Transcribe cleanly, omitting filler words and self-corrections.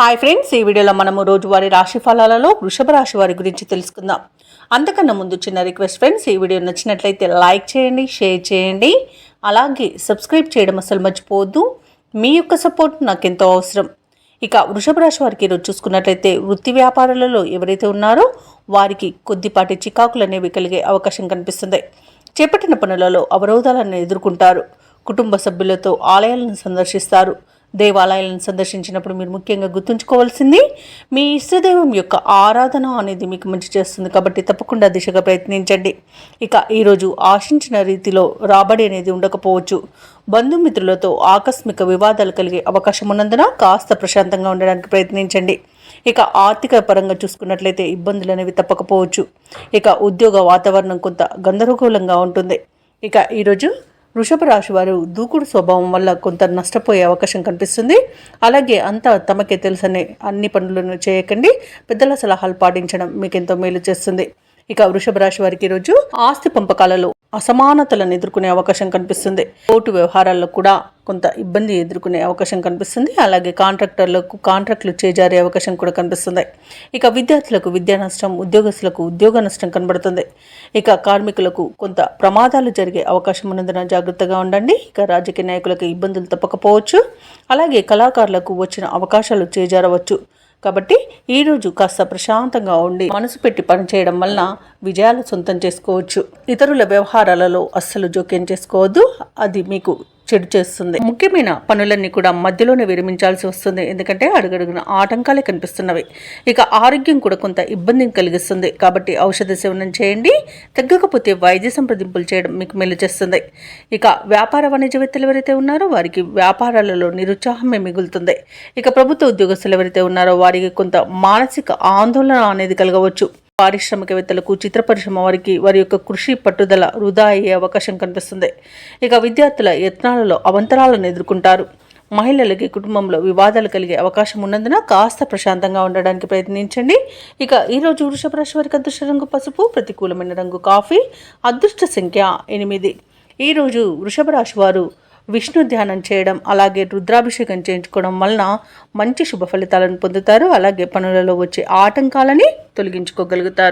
Hi friends, ఈ వీడియోలో మనము రోజువారీ రాశి ఫలాలలో వృషభ రాశి వారి గురించి తెలుసుకుందాం. అంతకన్నా ముందు చిన్న రిక్వెస్ట్ ఫ్రెండ్స్, ఈ వీడియో నచ్చినట్లయితే లైక్ చేయండి, షేర్ చేయండి, అలాగే సబ్స్క్రైబ్ చేయడం అసలు మర్చిపోవద్దు. మీ యొక్క సపోర్ట్ నాకు ఎంతో అవసరం. ఇక వృషభ రాశి వారికి ఈరోజు చూసుకున్నట్లయితే వృత్తి వ్యాపారాలలో ఎవరైతే ఉన్నారో వారికి కొద్దిపాటి చికాకులు అనేవి కలిగే అవకాశం కనిపిస్తుంది. చేపట్టిన పనులలో అవరోధాలను ఎదుర్కొంటారు. కుటుంబ సభ్యులతో ఆలయాలను సందర్శిస్తారు. దేవాలయాలను సందర్శించినప్పుడు మీరు ముఖ్యంగా గుర్తుంచుకోవాల్సింది మీ ఇష్టదైవం యొక్క ఆరాధన అనేది మీకు మంచి చేస్తుంది. కాబట్టి తప్పకుండా దిశగా ప్రయత్నించండి. ఇక ఈరోజు ఆశించిన రీతిలో రాబడి అనేది ఉండకపోవచ్చు. బంధుమిత్రులతో ఆకస్మిక వివాదాలు కలిగే అవకాశం ఉన్నందున కాస్త ప్రశాంతంగా ఉండడానికి ప్రయత్నించండి. ఇక ఆర్థిక పరంగా చూసుకున్నట్లయితే ఇబ్బందులు అనేవి తప్పకపోవచ్చు. ఇక ఉద్యోగ వాతావరణం కొంత గందరగోళంగా ఉంటుంది. ఇక ఈరోజు వృషభ రాశి వారు దూకుడు స్వభావం వల్ల కొంత నష్టపోయే అవకాశం కనిపిస్తుంది. అలాగే అంతా తమకే తెలుసనే అన్ని పనులను చేయకండి. పెద్దల సలహాలు పాటించడం మీకు ఎంతో మేలు చేస్తుంది. ఇక వృషభ రాశి వారికి ఈరోజు ఆస్తి పంపకాలలో అసమానతలను ఎదుర్కొనే అవకాశం కనిపిస్తుంది. కోర్టు వ్యవహారాల్లో కూడా కొంత ఇబ్బంది ఎదుర్కొనే అవకాశం కనిపిస్తుంది. అలాగే కాంట్రాక్టర్లకు కాంట్రాక్టులు చేజారే అవకాశం కూడా కనిపిస్తుంది. ఇక విద్యార్థులకు విద్యా నష్టం, ఉద్యోగస్తులకు ఉద్యోగ నష్టం కనబడుతుంది. ఇక కార్మికులకు కొంత ప్రమాదాలు జరిగే అవకాశం ఉన్నందున జాగ్రత్తగా ఉండండి. ఇక రాజకీయ నాయకులకు ఇబ్బందులు తప్పకపోవచ్చు. అలాగే కళాకారులకు వచ్చిన అవకాశాలు చేజారవచ్చు. కాబట్టి ఈరోజు కాస్త ప్రశాంతంగా ఉండి మనసు పెట్టి పనిచేయడం వలన విజయాలు సొంతం చేసుకోవచ్చు. ఇతరుల వ్యవహారాలలో అస్సలు జోక్యం చేసుకోవద్దు, అది మీకు చెడు చేస్తుంది. ముఖ్యమైన పనులన్నీ కూడా మధ్యలోనే విరమించాల్సి వస్తుంది. ఎందుకంటే అడుగడుగున ఆటంకాలే కనిపిస్తున్నవి. ఇక ఆరోగ్యం కూడా కొంత ఇబ్బందిని కలిగిస్తుంది. కాబట్టి ఔషధ సేవనం చేయండి. తగ్గకపోతే వైద్య సంప్రదింపులు చేయడం మీకు మేలు చేస్తుంది. ఇక వ్యాపార వాణిజ్యవేత్తలు ఎవరైతే ఉన్నారో వారికి వ్యాపారాలలో నిరుత్సాహమే మిగులుతుంది. ఇక ప్రభుత్వ ఉద్యోగస్తులు ఎవరైతే ఉన్నారో వారికి కొంత మానసిక ఆందోళన అనేది కలగవచ్చు. పారిశ్రామికవేత్తలకు, చిత్ర పరిశ్రమ వారికి వారి యొక్క కృషి పట్టుదల వృధా అయ్యే అవకాశం కనిపిస్తుంది. ఇక విద్యార్థుల యత్నాలలో అవంతరాలను ఎదుర్కొంటారు. మహిళలకి కుటుంబంలో వివాదాలు కలిగే అవకాశం ఉన్నందున కాస్త ప్రశాంతంగా ఉండడానికి ప్రయత్నించండి. ఇక ఈరోజు వృషభ రాశి వారికి అదృష్ట రంగు పసుపు, ప్రతికూలమైన రంగు కాఫీ, అదృష్ట సంఖ్య 8. ఈరోజు వృషభ రాశి వారు విష్ణు ధ్యానం చేయడం, అలాగే రుద్రాభిషేకం చేయించుకోవడం వలన మంచి శుభ ఫలితాలను పొందుతారు. అలాగే పనులలో వచ్చే ఆటంకాలని తొలగించుకోగలుగుతారు.